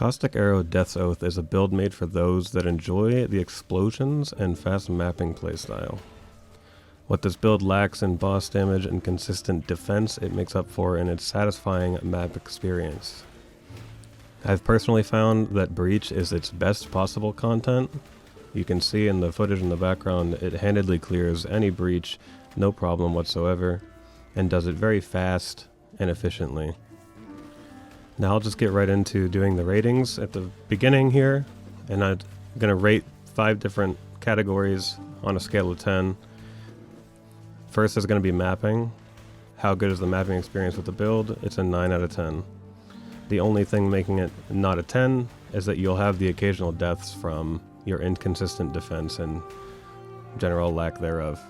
Caustic Arrow Death's Oath is a build made for those that enjoy the explosions and fast mapping playstyle. What this build lacks in boss damage and consistent defense, it makes up for in its satisfying map experience. I've personally found that Breach is its best possible content. You can see in the footage in the background, it handedly clears any breach, no problem whatsoever, and does it very fast and efficiently. Now I'll just get right into doing the ratings at the beginning here, and I'm going to rate 5 different categories on a scale of 10. First is going to be mapping. How good is the mapping experience with the build? It's a 9 out of 10. The only thing making it not a 10 is that you'll have the occasional deaths from your inconsistent defense and general lack thereof.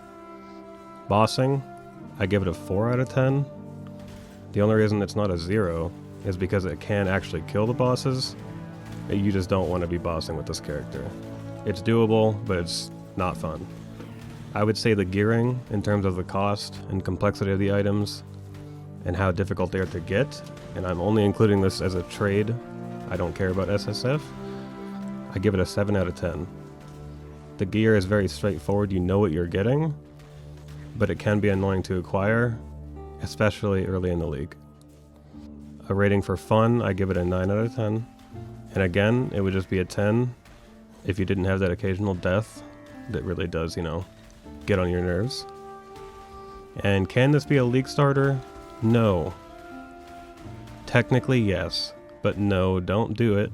Bossing, I give it a 4 out of 10. The only reason it's not a 0 is because it can actually kill the bosses. You just don't want to be bossing with this character. It's doable, but it's not fun. I would say the gearing, in terms of the cost and complexity of the items, and how difficult they are to get, and I'm only including this as a trade, I don't care about SSF, I give it a 7 out of 10. The gear is very straightforward, you know what you're getting, but it can be annoying to acquire, especially early in the league. A rating for fun, I give it a 9 out of 10. And again, it would just be a 10 if you didn't have that occasional death that really does, get on your nerves. And can this be a league starter? No. Technically, yes. But no, don't do it.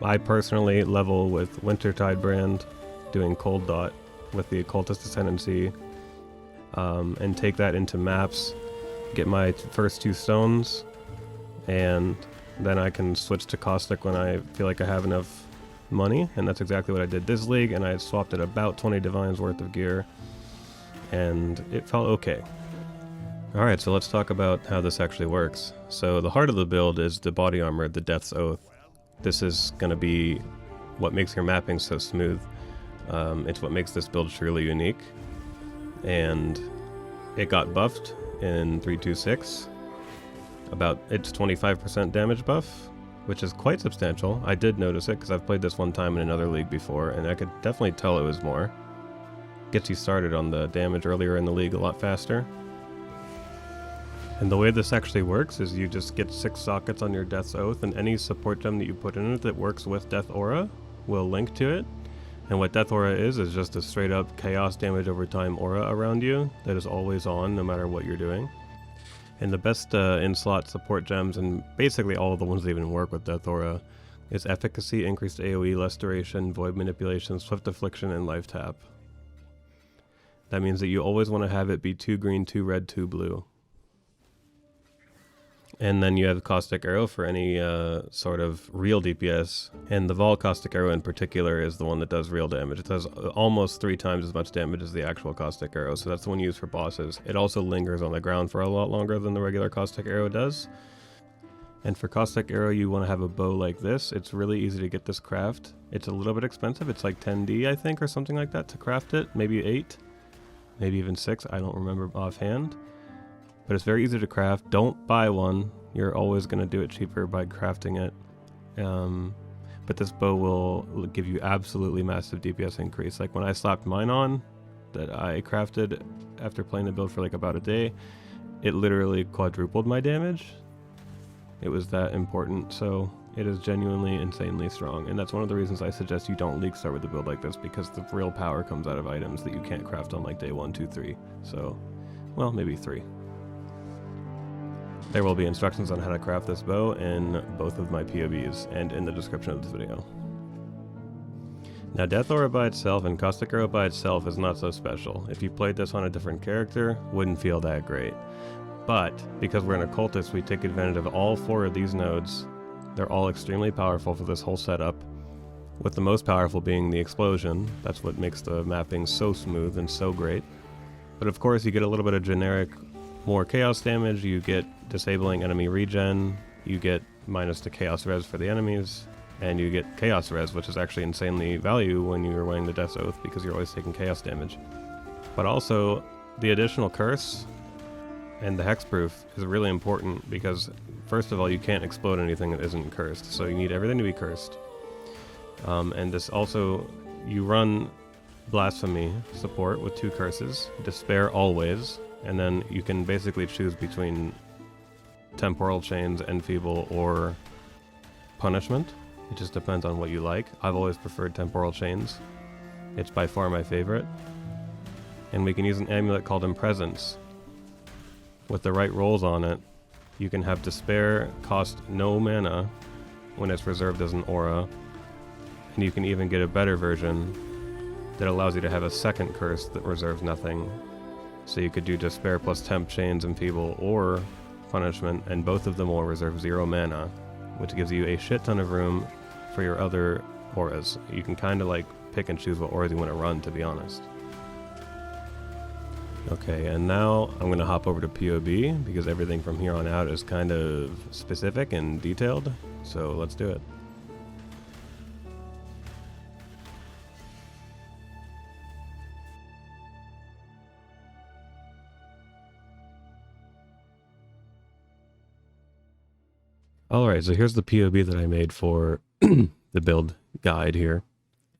I personally level with Wintertide brand, doing Cold Dot with the Occultist Ascendancy, and take that into maps, get my first 2 stones, and then I can switch to Caustic when I feel like I have enough money, and that's exactly what I did this league, and I swapped at about 20 divines worth of gear, and it felt okay. Alright, so let's talk about how this actually works. So the heart of the build is the body armor, the Death's Oath. This is going to be what makes your mapping so smooth. It's what makes this build truly unique, and it got buffed in 3.2.6. About its 25% damage buff, which is quite substantial. I did notice it because I've played this one time in another league before, and I could definitely tell it was more. Gets you started on the damage earlier in the league a lot faster. And the way this actually works is you just get 6 sockets on your Death's Oath, and any support gem that you put in it that works with Death Aura will link to it. And what Death Aura is just a straight up chaos damage over time aura around you that is always on no matter what you're doing. And the best in-slot support gems, and basically all of the ones that even work with Death Aura, is Efficacy, Increased AoE, Less Duration, Void Manipulation, Swift Affliction, and Life Tap. That means that you always want to have it be 2 green, 2 red, 2 blue. And then you have Caustic Arrow for any sort of real DPS, and the Vol Caustic Arrow in particular is the one that does real damage. It does almost 3 times as much damage as the actual Caustic Arrow, so that's the one used for bosses. It also lingers on the ground for a lot longer than the regular Caustic Arrow does. And for Caustic Arrow, you want to have a bow like this. It's really easy to get this craft. It's a little bit expensive. It's like 10D, I think, or something like that to craft it. Maybe 8, maybe even 6. I don't remember offhand. But it's very easy to craft. Don't buy one. You're always going to do it cheaper by crafting it. But this bow will give you absolutely massive DPS increase. Like when I slapped mine on, that I crafted after playing the build for like about a day, it literally quadrupled my damage. It was that important, so it is genuinely insanely strong. And that's one of the reasons I suggest you don't league start with a build like this, because the real power comes out of items that you can't craft on like day 1, 2, 3. So, well, maybe 3. There will be instructions on how to craft this bow in both of my POVs and in the description of this video. Now, Death Aura by itself and Caustic Arrow by itself is not so special. If you played this on a different character, wouldn't feel that great. But, because we're an occultist, we take advantage of all 4 of these nodes. They're all extremely powerful for this whole setup, with the most powerful being the explosion. That's what makes the mapping so smooth and so great. But of course, you get a little bit of generic more chaos damage, you get disabling enemy regen, you get minus to chaos res for the enemies, and you get chaos res, which is actually insanely value when you're wearing the Death's Oath because you're always taking chaos damage. But also, the additional curse and the hexproof is really important because first of all, you can't explode anything that isn't cursed, so you need everything to be cursed. And this also, you run Blasphemy support with 2 curses, Despair always, and then you can basically choose between Temporal Chains, Enfeeble, or Punishment. It just depends on what you like. I've always preferred Temporal Chains. It's by far my favorite. And we can use an amulet called Impresence. With the right rolls on it, you can have Despair cost no mana when it's reserved as an aura. And you can even get a better version that allows you to have a second curse that reserves nothing. So you could do Despair plus Temp Chains, Enfeeble, or Punishment, and both of them will reserve 0 mana, which gives you a shit ton of room for your other auras. You can kind of like pick and choose what auras you want to run, to be honest. Okay, and now I'm going to hop over to POB, because everything from here on out is kind of specific and detailed, so let's do it. Alright, so here's the POB that I made for the build guide here.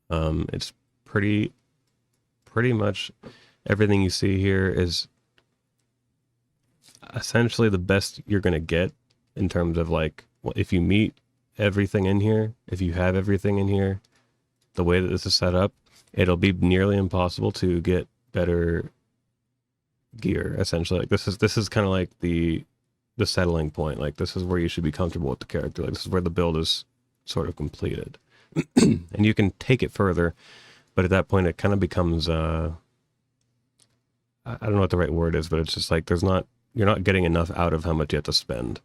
It's pretty much everything you see here is essentially the best you're going to get in terms of like, if you meet everything in here, if you have everything in here, the way that this is set up, it'll be nearly impossible to get better gear, essentially. Like this is kind of like the settling point. Like this is where you should be comfortable with the character. Like this is where the build is sort of completed. And you can take it further, but at that point it kind of becomes I don't know what the right word is, but it's just like you're not getting enough out of how much you have to spend.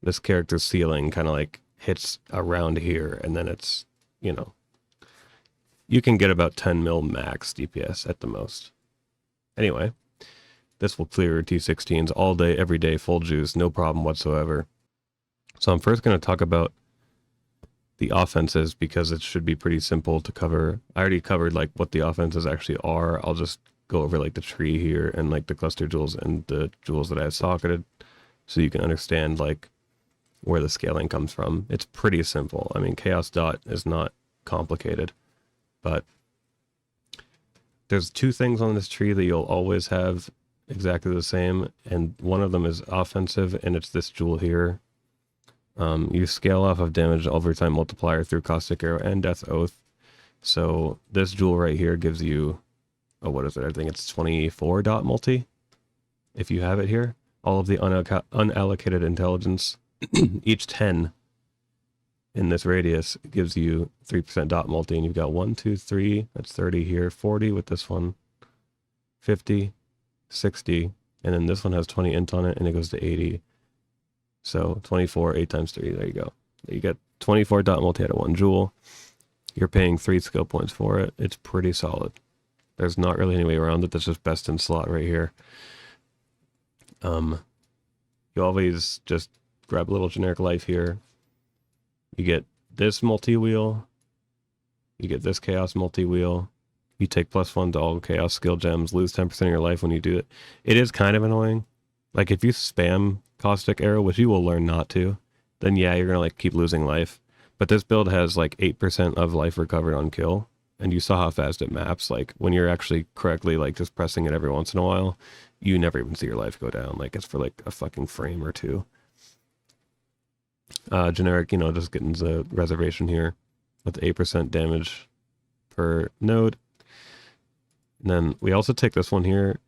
This character's ceiling kind of like hits around here, and then it's, you know, you can get about 10 mil max DPS at the most. Anyway, this will clear T16s all day, every day, full juice, no problem whatsoever. So I'm first going to talk about the offenses, because it should be pretty simple to cover. I already covered like what the offenses actually are. I'll just go over like the tree here and like the cluster jewels and the jewels that I have socketed, so you can understand like where the scaling comes from. It's pretty simple. I mean, Chaos Dot is not complicated, but there's 2 things on this tree that you'll always have exactly the same, and one of them is offensive, and it's this jewel here. You scale off of damage over time multiplier through Caustic Arrow and Death Oath. So this jewel right here gives you, oh, what is it? I think it's 24 dot multi, if you have it here. All of the unallocated intelligence, each 10 in this radius gives you 3% dot multi, and you've got 1, 2, 3, that's 30 here, 40 with this one, 50, 60, and then this one has 20 int on it, and it goes to 80. So 24, 8 times 3, there you go. You get 24 dot multi out of 1 jewel. You're paying 3 skill points for it. It's pretty solid. There's not really any way around it. That's just best in slot right here. You always just grab a little generic life here. You get this multi-wheel. You get this chaos multi-wheel. You take +1 to all chaos skill gems, lose 10% of your life when you do it. It is kind of annoying. Like if you spam Caustic Arrow, which you will learn not to, then yeah, you're gonna like keep losing life. But this build has like 8% of life recovered on kill, and you saw how fast it maps. Like when you're actually correctly like just pressing it every once in a while, you never even see your life go down. Like it's for like a fucking frame or 2. Generic, you know, just getting the reservation here with 8% damage per node. And then we also take this one here,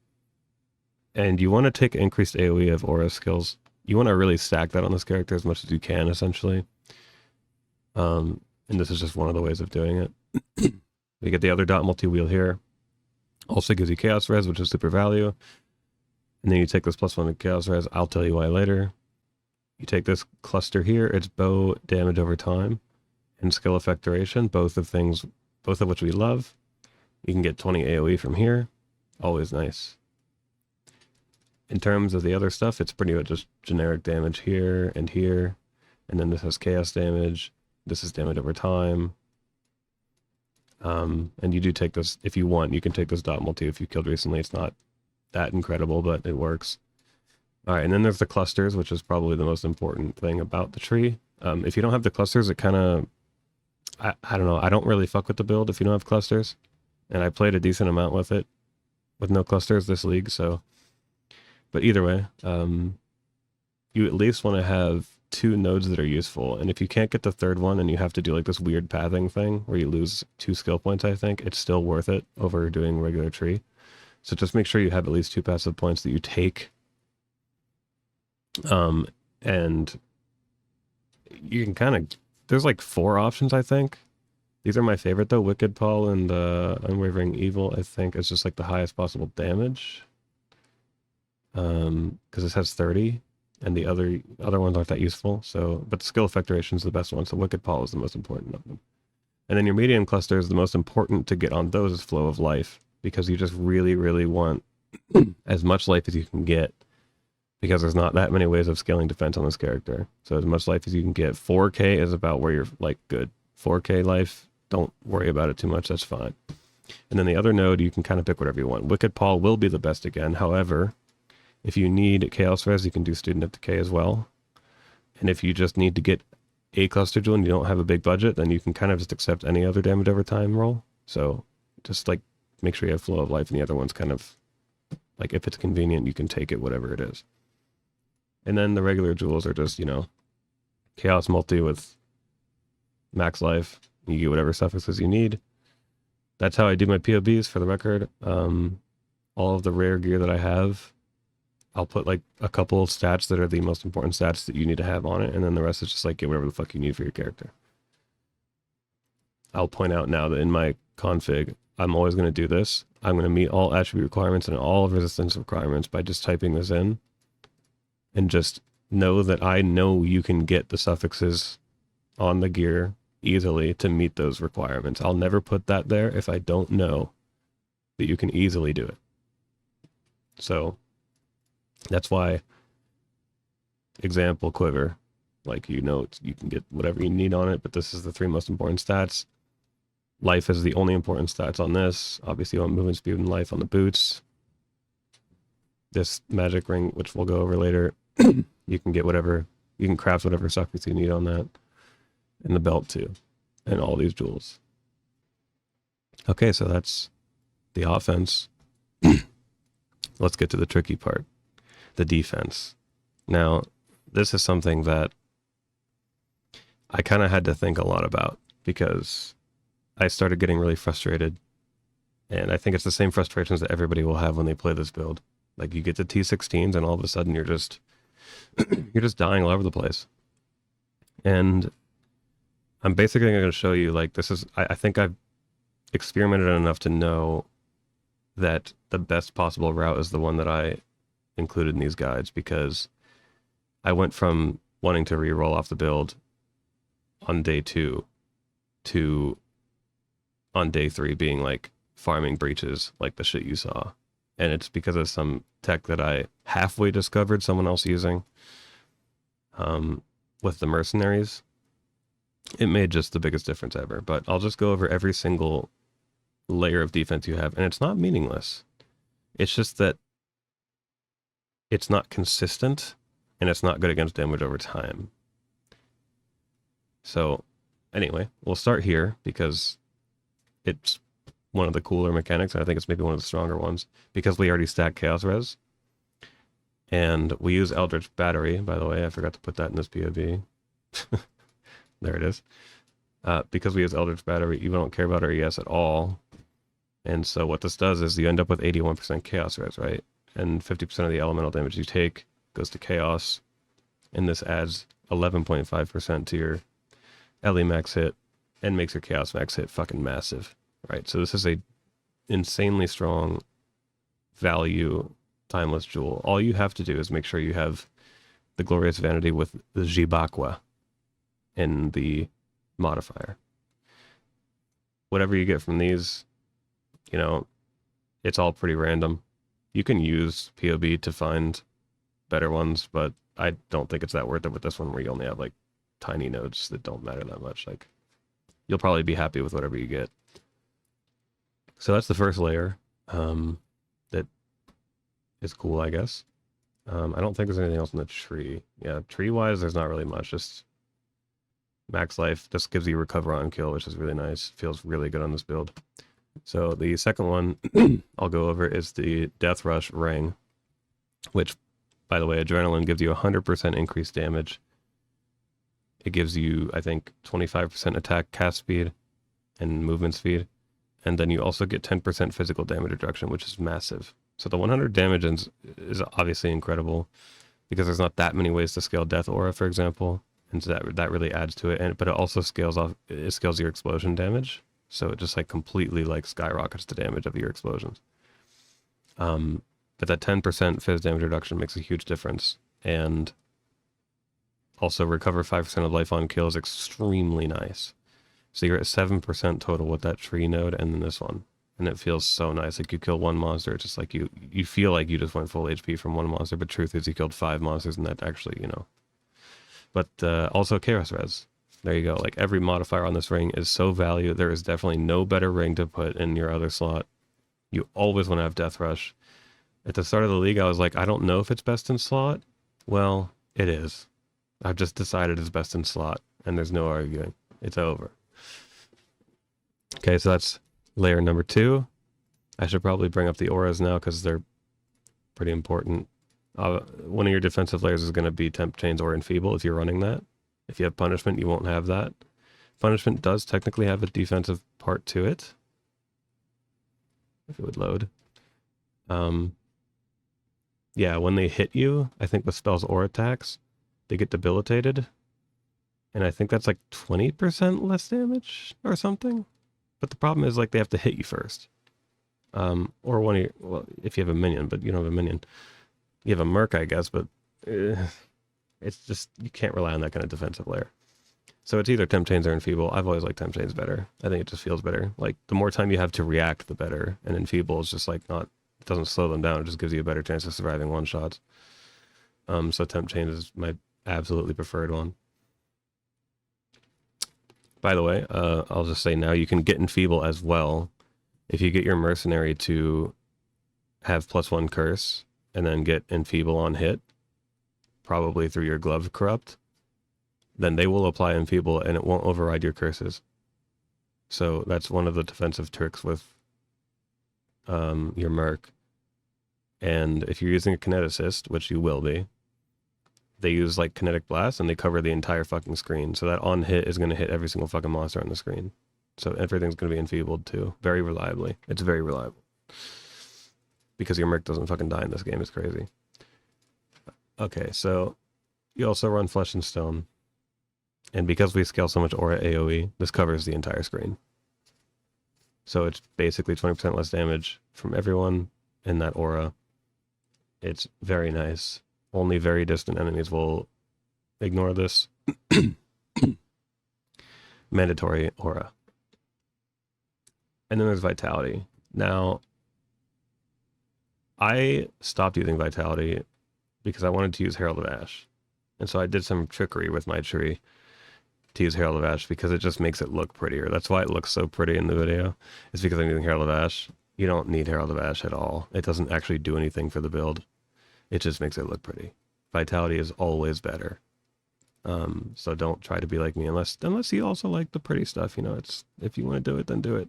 and you want to take increased AoE of aura skills. You want to really stack that on this character as much as you can, essentially. And this is just one of the ways of doing it. You get the other dot multi-wheel here. Also gives you chaos res, which is super value. And then you take this +1 to chaos res. I'll tell you why later. You take this cluster here. It's bow damage over time and skill effect duration, both of which we love. You can get 20 AoE from here. Always nice. In terms of the other stuff, it's pretty much just generic damage here and here. And then this has chaos damage. This is damage over time. And you do take this, if you want, you can take this dot multi if you killed recently. It's not that incredible, but it works. All right, and then there's the clusters, which is probably the most important thing about the tree. If you don't have the clusters, it kind of, I don't know, I don't really fuck with the build if you don't have clusters. And I played a decent amount with it with no clusters this league, so. But either way, you at least want to have 2 nodes that are useful. And if you can't get the third one and you have to do like this weird pathing thing where you lose 2 skill points, I think, it's still worth it over doing regular tree. So just make sure you have at least 2 passive points that you take. And you can kind of, there's like 4 options, I think. These are my favorite though. Wicked Paul and Unwavering Evil, I think, is just like the highest possible damage. Because this has 30, and the other ones aren't that useful. So, but the skill effect duration is the best one. So Wicked Paul is the most important of them. And then your medium cluster is the most important to get on those is Flow of Life, because you just really, really want as much life as you can get, because there's not that many ways of scaling defense on this character. So as much life as you can get. 4K is about where you're like good. 4K life, don't worry about it too much, that's fine. And then the other node, you can kind of pick whatever you want. Wicked Paul will be the best again. However, if you need Chaos Res, you can do Student of Decay as well. And if you just need to get a cluster jewel and you don't have a big budget, then you can kind of just accept any other damage over time roll. So just like make sure you have Flow of Life, and the other one's kind of like, if it's convenient, you can take it, whatever it is. And then the regular jewels are just, you know, Chaos Multi with max life. You get whatever suffixes you need. That's how I do my POBs, for the record. All of the rare gear that I have, I'll put like a couple of stats that are the most important stats that you need to have on it, and then the rest is just like get whatever the fuck you need for your character. I'll point out now that in my config, I'm always going to do this. I'm going to meet all attribute requirements and all resistance requirements by just typing this in. And just know that I know you can get the suffixes on the gear easily to meet those requirements. I'll never put that there if I don't know that you can easily do it. So that's why example quiver, like, you know, you can get whatever you need on it, but this is the 3 most important stats. Life is the only important stats on this. Obviously you want movement speed and life on the boots. This magic ring, which we'll go over later, you can get whatever, you can craft whatever suffix you need on that. And the belt too, and all these jewels. Okay, so that's the offense. Let's get to the tricky part, the defense. Now, this is something that I kind of had to think a lot about, because I started getting really frustrated, and I think it's the same frustrations that everybody will have when they play this build. Like, you get to T16s and all of a sudden you're just you're just dying all over the place. And I'm basically going to show you, like, this is, I think I've experimented enough to know that the best possible route is the one that I included in these guides, because I went from wanting to re-roll off the build on day 2 to on day 3 being like farming breaches, like the shit you saw. And it's because of some tech that I halfway discovered someone else using with the mercenaries. It made just the biggest difference ever. But I'll just go over every single layer of defense you have, and it's not meaningless. It's just that it's not consistent, and it's not good against damage over time. So anyway, we'll start here because it's one of the cooler mechanics, and I think it's maybe one of the stronger ones, because we already stack Chaos Res. And we use Eldritch Battery, by the way. I forgot to put that in this POB. There it is. Because we use Eldritch Battery, you don't care about our ES at all. And so what this does is you end up with 81% Chaos Res, right? And 50% of the elemental damage you take goes to Chaos. And this adds 11.5% to your LE max hit and makes your Chaos max hit fucking massive, right? So this is a insanely strong value timeless jewel. All you have to do is make sure you have the Glorious Vanity with the Jibakwa in the modifier. Whatever you get from these, you know, it's all pretty random. You can use POB to find better ones, but I don't think it's that worth it with this one, where you only have like tiny nodes that don't matter that much. Like, you'll probably be happy with whatever you get. So that's the first layer. That is cool, I guess. I don't think there's anything else in the tree. Yeah, tree-wise, there's not really much. Just max life. This gives you recover on kill, which is really nice. Feels really good on this build. So the second one I'll go over is the Death Rush Ring, which, by the way, Adrenaline gives you 100% increased damage. It gives you, I think, 25% attack cast speed and movement speed. And then you also get 10% physical damage reduction, which is massive. So the 100 damage is obviously incredible because there's not that many ways to scale Death Aura, for example. And so that really adds to it. But it also scales your explosion damage. So it just like completely like skyrockets the damage of your explosions. But that 10% phys damage reduction makes a huge difference. And also recover 5% of life on kill is extremely nice. So you're at 7% total with that tree node and then this one. And it feels so nice. Like you kill one monster, it's just like you feel like you just went full HP from one monster, but truth is you killed 5 monsters and that actually, you know. But also Chaos Res. There you go. Like every modifier on this ring is so valued. There is definitely no better ring to put in your other slot. You always want to have Death Rush. At the start of the league, I was like, I don't know if it's best in slot. Well, it is. I've just decided it's best in slot, and there's no arguing. It's over. Okay, so that's layer number 2. I should probably bring up the auras now because they're pretty important. One of your defensive layers is going to be Temp Chains or Enfeeble if you're running that. If you have Punishment, you won't have that. Punishment does technically have a defensive part to it. If it would load. Yeah, when they hit you, I think with spells or attacks, they get debilitated. And I think that's like 20% less damage or something. But the problem is like they have to hit you first. Or one of your, well, if you have a minion, but you don't have a minion. You have a merc, I guess, but it's just, you can't rely on that kind of defensive layer. So it's either Temp Chains or Enfeeble. I've always liked Temp Chains better. I think it just feels better. Like, the more time you have to react, the better. And Enfeeble is just like not, it doesn't slow them down. It just gives you a better chance of surviving one-shots. So Temp Chains is my absolutely preferred one. By the way, I'll just say now you can get Enfeeble as well. If you get your Mercenary to have +1 curse, and then get Enfeeble on hit, probably through your Glove Corrupt, then they will apply Enfeeble and it won't override your curses. So that's one of the defensive tricks with your Merc. And if you're using a Kineticist, which you will be, they use like Kinetic Blast and they cover the entire fucking screen. So that on hit is going to hit every single fucking monster on the screen. So everything's going to be enfeebled too. Very reliably. It's very reliable. Because your Merc doesn't fucking die in this game. It's crazy. Okay, so you also run Flesh and Stone. And because we scale so much aura AoE, this covers the entire screen. So it's basically 20% less damage from everyone in that aura. It's very nice. Only very distant enemies will ignore this. Mandatory aura. And then there's Vitality. Now, I stopped using Vitality because I wanted to use Herald of Ash. And so I did some trickery with my tree to use Herald of Ash because it just makes it look prettier. That's why it looks so pretty in the video. It's because I'm using Herald of Ash. You don't need Herald of Ash at all. It doesn't actually do anything for the build. It just makes it look pretty. Vitality is always better. So don't try to be like me unless you also like the pretty stuff. You know, it's if you want to do it, then do it.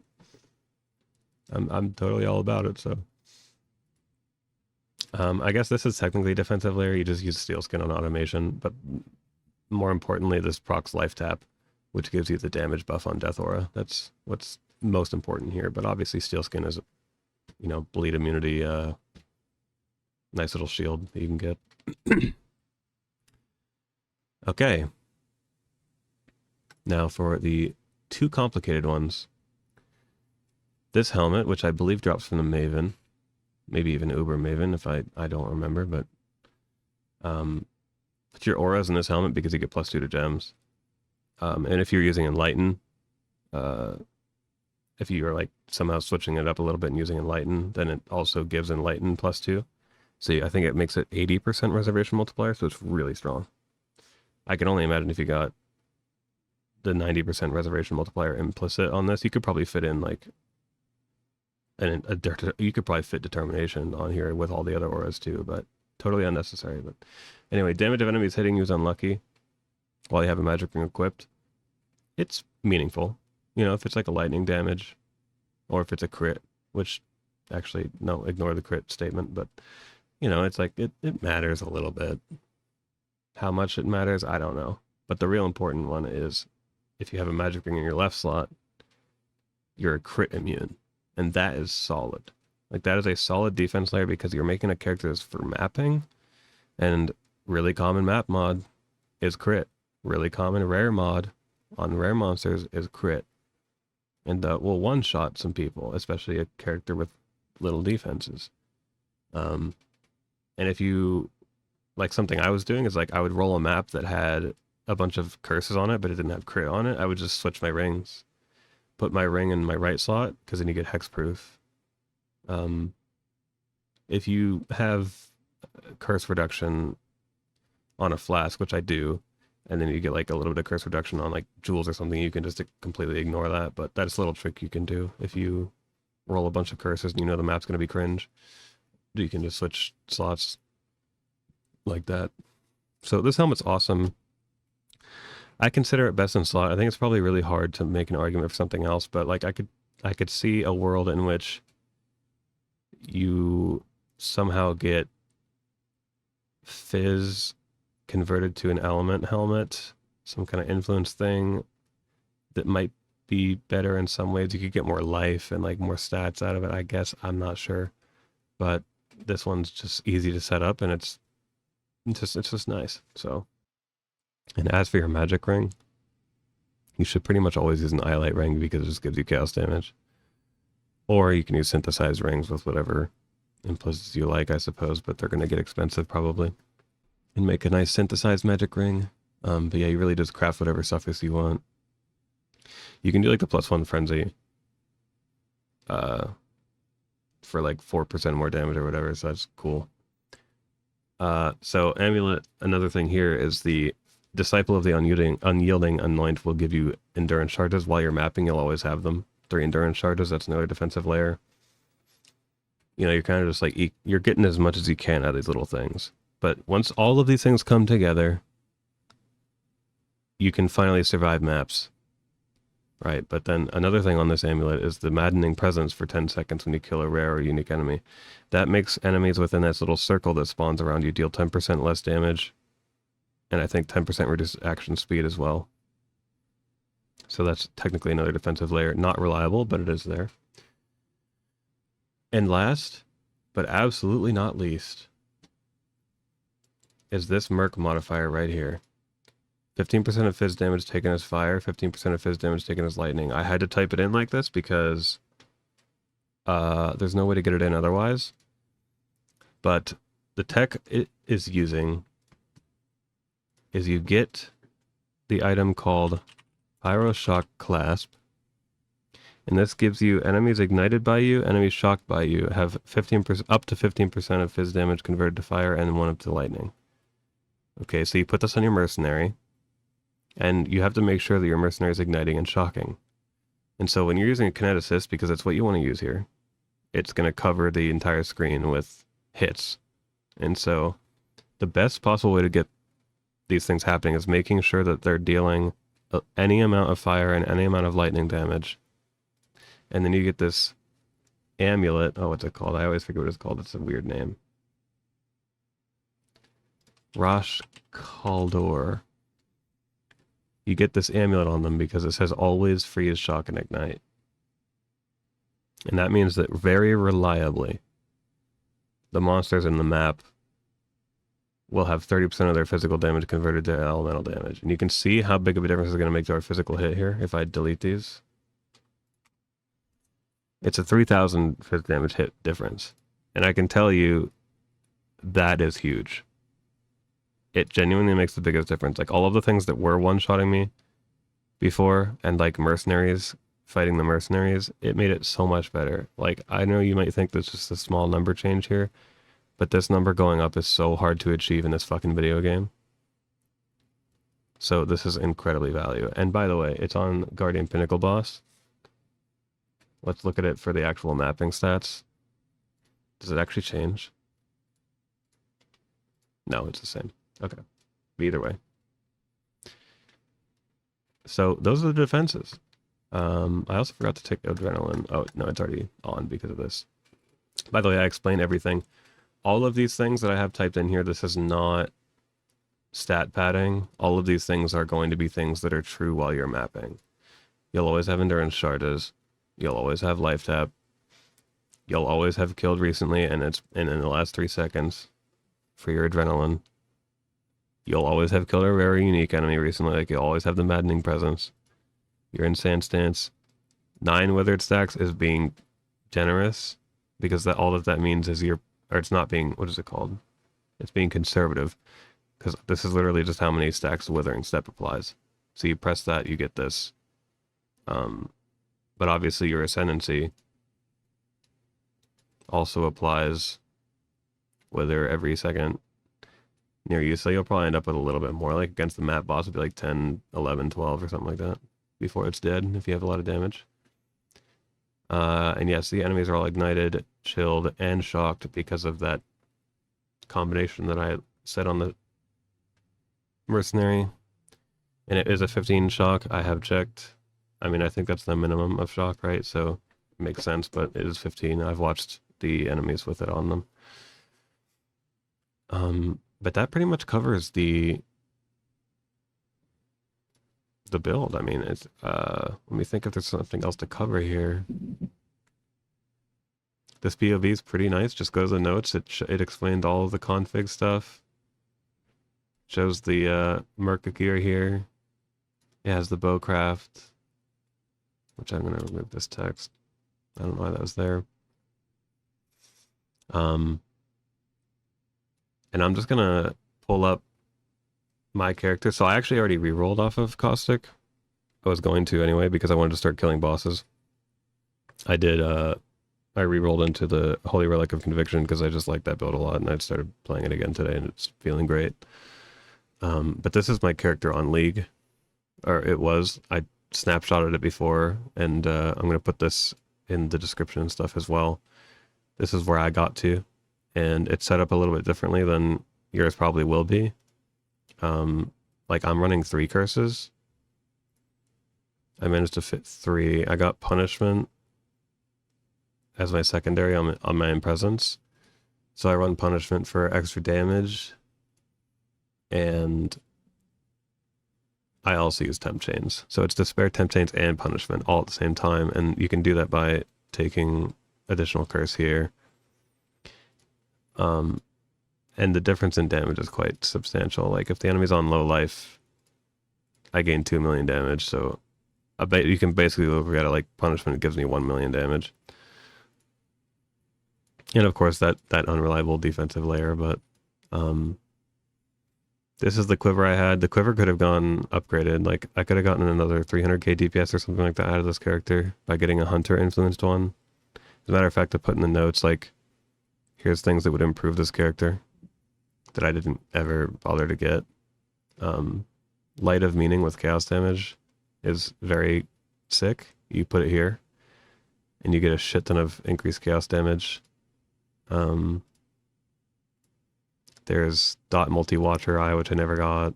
I'm totally all about it. So I guess this is technically defensive layer. You just use Steel Skin on automation, but more importantly, this procs Life Tap, which gives you the damage buff on Death Aura. That's what's most important here. But obviously, Steel Skin is, you know, bleed immunity. Nice little shield that you can get. Okay. Now for the two complicated ones. This helmet, which I believe drops from the Maven, maybe even Uber Maven, if I don't remember, but put your auras in this helmet because you get +2 to gems. And if you're using Enlighten, if you are like somehow switching it up a little bit and using Enlighten, then it also gives Enlighten +2. So I think it makes it 80% reservation multiplier, so it's really strong. I can only imagine if you got the 90% reservation multiplier implicit on this, you could probably fit in like you could probably fit Determination on here with all the other auras too, but Totally unnecessary, but anyway, damage of enemies hitting you is unlucky while you have a magic ring equipped. It's meaningful. You know, if it's like a lightning damage, or if it's a crit, which actually, no, ignore the crit statement, but you know, it's like, it matters a little bit. How much it matters, I don't know. But the real important one is if you have a magic ring in your left slot, you're crit immune. And that is solid. Like, that is a solid defense layer because you're making a character that's for mapping. And really common map mod is crit. Really common rare mod on rare monsters is crit. And will one-shot some people, especially a character with little defenses. And if you, like, something I was doing is, like, I would roll a map that had a bunch of curses on it, but it didn't have crit on it. I would just switch my rings. Put my ring in my right slot, because then you get hexproof. If you have curse reduction on a flask, which I do, and then you get like a little bit of curse reduction on like jewels or something, you can just completely ignore that. But that's a little trick you can do. If you roll a bunch of curses and you know the map's going to be cringe, you can just switch slots like that. So this helmet's awesome. I consider it best in slot. I think it's probably really hard to make an argument for something else, but like I could see a world in which you somehow get Fizz converted to an element helmet, some kind of influence thing that might be better in some ways. You could get more life and like more stats out of it, I guess. I'm not sure. But this one's just easy to set up and it's just nice. So, and as for your magic ring, you should pretty much always use an eye light ring because it just gives you chaos damage. Or you can use synthesized rings with whatever influences you like, I suppose, but they're going to get expensive probably. And make a nice synthesized magic ring. But yeah, you really just craft whatever suffix you want. You can do like the +1 frenzy for like 4% more damage or whatever, so that's cool. So amulet, another thing here is the Disciple of the Unyielding Anoint will give you endurance charges. While you're mapping, you'll always have them. 3 endurance charges, that's another defensive layer. You know, you're kind of just like, you're getting as much as you can out of these little things. But once all of these things come together, you can finally survive maps. Right, but then another thing on this amulet is the Maddening Presence for 10 seconds when you kill a rare or unique enemy. That makes enemies within this little circle that spawns around you deal 10% less damage. And I think 10% reduced action speed as well. So that's technically another defensive layer. Not reliable, but it is there. And last, but absolutely not least, is this Merc modifier right here. 15% of Fizz damage taken as fire, 15% of Fizz damage taken as lightning. I had to type it in like this because there's no way to get it in otherwise. But the tech it is using is you get the item called Pyro Shock Clasp. And this gives you enemies ignited by you, enemies shocked by you, have 15% up to 15% of Fizz damage converted to fire and 1 up to lightning. Okay, so you put this on your mercenary. And you have to make sure that your mercenary is igniting and shocking. And so when you're using a kineticist, because that's what you want to use here, it's going to cover the entire screen with hits. And so the best possible way to get these things happening is making sure that they're dealing any amount of fire and any amount of lightning damage. And then you get this amulet. Oh, what's it called? I always forget what it's called. It's a weird name. Rosh Kaldor. You get this amulet on them because it says always freeze, shock, and ignite. And that means that very reliably, the monsters in the map will have 30% of their physical damage converted to elemental damage. And you can see how big of a difference it's going to make to our physical hit here if I delete these. It's a 3,000 physical damage hit difference. And I can tell you that is huge. It genuinely makes the biggest difference. Like all of the things that were one-shotting me before, and like mercenaries, fighting the mercenaries, it made it so much better. Like I know you might think there's just a small number change here, but this number going up is so hard to achieve in this fucking video game. So this is incredibly valuable. And by the way, it's on Guardian Pinnacle Boss. Let's look at it for the actual mapping stats. Does it actually change? No, it's the same. Okay. Either way. So those are the defenses. I also forgot to take adrenaline. Oh, no, it's already on because of this. By the way, I explained everything. All of these things that I have typed in here, this is not stat padding. All of these things are going to be things that are true while you're mapping. You'll always have endurance charges. You'll always have life tap. You'll always have killed recently, and it's in the last 3 seconds for your adrenaline. You'll always have killed a rare or unique enemy recently, like you'll always have the maddening presence. Your insane stance. 9 withered stacks is being generous, because that all that means is or it's not being, what is it called? It's being conservative, because this is literally just how many stacks the withering step applies. So you press that, you get this. But obviously your Ascendancy also applies wither every second near you, so you'll probably end up with a little bit more. Like against the map boss, it'd be like 10, 11, 12 or something like that before it's dead if you have a lot of damage. And yes, the enemies are all ignited, chilled, and shocked because of that combination that I said on the mercenary. And it is a 15 shock. I have checked. I mean, I think that's the minimum of shock, right? So it makes sense, but it is 15. I've watched the enemies with it on them. But that pretty much covers the build. I mean, it's let me think if there's something else to cover here. This POV is pretty nice. Just go to the notes. It explained all of the config stuff. Shows the Merca gear here. It has the bowcraft, which I'm gonna remove this text. I don't know why that was there. And I'm just gonna pull up my character. So I actually already re-rolled off of Caustic. I was going to anyway because I wanted to start killing bosses. I did, I re-rolled into the Holy Relic of Conviction because I just liked that build a lot, and I started playing it again today and it's feeling great. But this is my character on League, or it was. I snapshotted it before, and I'm going to put this in the description and stuff as well. This is where I got to, and it's set up a little bit differently than yours probably will be. Like I'm running 3 curses. I managed to fit 3. I got punishment as my secondary on my in presence. So I run punishment for extra damage, and I also use temp chains. So it's despair, temp chains, and punishment all at the same time, and you can do that by taking additional curse here. And the difference in damage is quite substantial. Like if the enemy's on low life, I gain 2 million damage. So I bet you can basically look at it like punishment gives me 1 million damage. And of course that unreliable defensive layer, but this is the quiver I had. The quiver could have gone upgraded. Like I could have gotten another 300k DPS or something like that out of this character by getting a hunter influenced one. As a matter of fact, I put in the notes like, here's things that would improve this character that I didn't ever bother to get. Light of Meaning with chaos damage is very sick. You put it here, and you get a shit ton of increased chaos damage. There's Dot Multi-Watcher Eye, which I never got,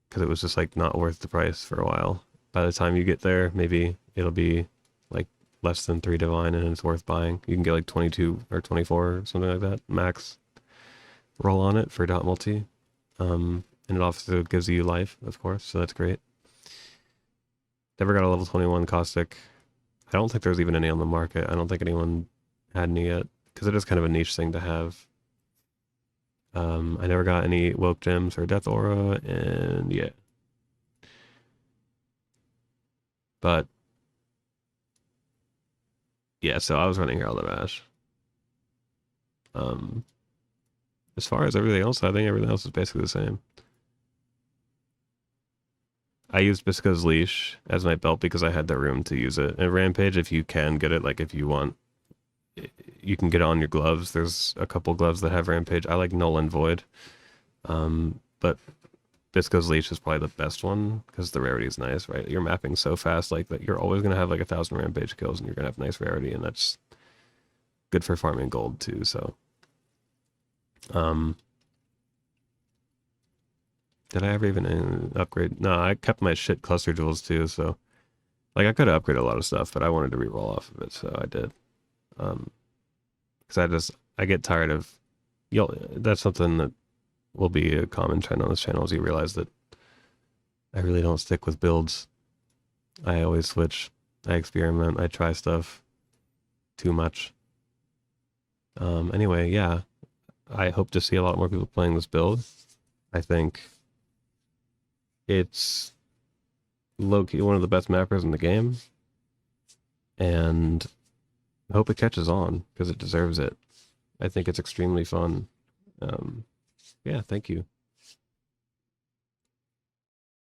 because it was just like not worth the price for a while. By the time you get there, maybe it'll be like less than 3 divine and it's worth buying. You can get like 22 or 24 or something like that max roll on it for Dot Multi. And it also gives you life, of course, so that's great. Never got a level 21 Caustic. I don't think there's even any on the market. I don't think anyone had any yet, because it is kind of a niche thing to have. I never got any Woke Gems or Death Aura, and yeah. But yeah, so I was running Herald of Ash. As far as everything else, I think everything else is basically the same. I used Bisco's Leash as my belt because I had the room to use it. And Rampage, if you can get it, like if you want, you can get it on your gloves. There's a couple gloves that have Rampage. I like Null and Void. But Bisco's Leash is probably the best one because the rarity is nice, right? You're mapping so fast like that you're always going to have like 1,000 Rampage kills and you're going to have nice rarity, and that's good for farming gold too, so. Did I ever even upgrade? No, I kept my shit cluster jewels too, so like I could have upgraded a lot of stuff, but I wanted to re-roll off of it, so I did. Because I get tired of, that's something that will be a common trend on this channel, is you realize that I really don't stick with builds. I always switch, I experiment, I try stuff too much. Anyway, yeah, I hope to see a lot more people playing this build. I think it's low-key one of the best mappers in the game, and I hope it catches on, because it deserves it. I think it's extremely fun. Yeah, thank you.